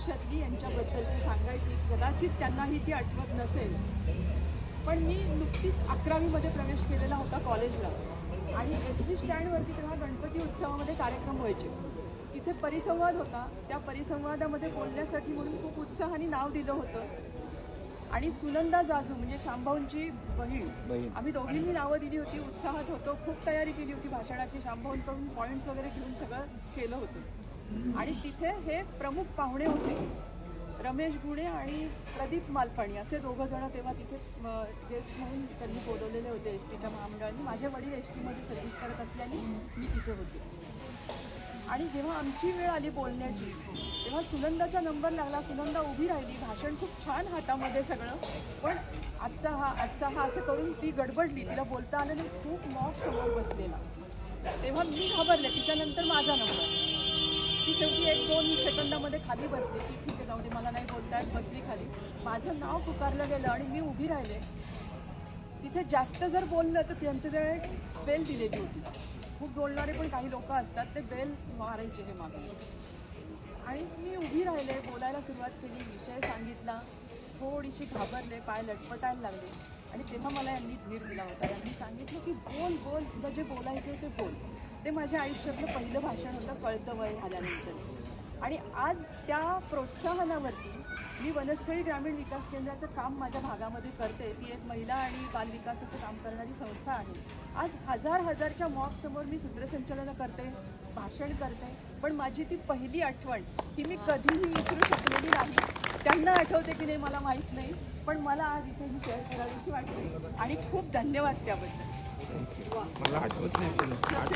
आयुष्यातली यांच्याबद्दल सांगायची, कदाचित त्यांनाही ती आठवत नसेल, पण मी नुकतीच 11वी मध्ये प्रवेश केलेला होता कॉलेजला आणि एस टी स्टँडवरती तेव्हा गणपती उत्सवामध्ये कार्यक्रम व्हायचे. तिथे परिसंवाद होता. त्या परिसंवादामध्ये बोलण्यासाठी म्हणून खूप उत्साहाने नाव दिलं होतं आणि सुनंदा जाजू म्हणजे शांभाऊंची बहीण, आम्ही दोघींनी नावं दिली होती. उत्साहात होतो, खूप तयारी केली होती भाषणाची, शांभाऊंकडून पॉईंट्स वगैरे घेऊन सगळं केलं होतं. आणि तिथे हे प्रमुख पाहुणे होते, रमेश गुणे आणि प्रदीप मालपाणी असे दोघं जण तेव्हा तिथे गेस्ट म्हणून त्यांनी बोलवलेले होते एस टीच्या महामंडळाने. माझे वडील एस टीमध्ये सर्व्हिस करत असल्याने मी तिथे होते. आणि जेव्हा आमची वेळ आली बोलण्याची तेव्हा सुनंदाचा नंबर लागला. सुनंदा उभी राहिली, भाषण खूप छान हातामध्ये सगळं, पण आजचा हा असं करून ती गडबडली, तिला बोलता आलं नाही. खूप मॉक समोर बसलेला. तेव्हा मी घाबरले. तिच्यानंतर माझा नंबर, ती शेवटी 1-2 सेकंदामध्ये खाली बसली की ठीक आहे जाऊ दे, मला नाही बोलता येत, बसली खाली. माझं नाव पुकारलं गेलं आणि मी उभी राहिले. तिथे जास्त जर बोललं तर त्यांच्याजवळ एक बेल दिलेली होती. खूप बोलणारे पण काही लोक असतात, ते बेल मारायचे हे मागे. आणि मी उभी राहिले, बोलायला सुरुवात केली, विषय सांगितला. थोडीशी घाबरले, पाय लटपटायला लागले आणि तेव्हा मला यांनी धीर दिला होता. यांनी सांगितलं की बोल बोल, तुला जे बोलायचं ते बोल. ते माझ्या आयुष्यातलं पहिलं भाषण होतं कळतं वय झाल्यानंतर. आणि आज त्या प्रोत्साहनावरती मी वनस्थळी ग्रामीण विकास केंद्राचं काम माझ्या भागामध्ये करते. ती एक महिला आणि बालविकासाचं काम करणारी संस्था आहे. आज हजारच्या मॉकसमोर मी सूत्रसंचालन करते, भाषण करते, पण माझी ती पहिली आठवण ही मी कधीही विसरू शकलेली नाही. त्यांना आठवते की नाही मला माहीत नाही, पण मला आज इथे ही शेअर करावीशी वाटते आणि खूप धन्यवाद त्याबद्दल. मला आठवत नाही.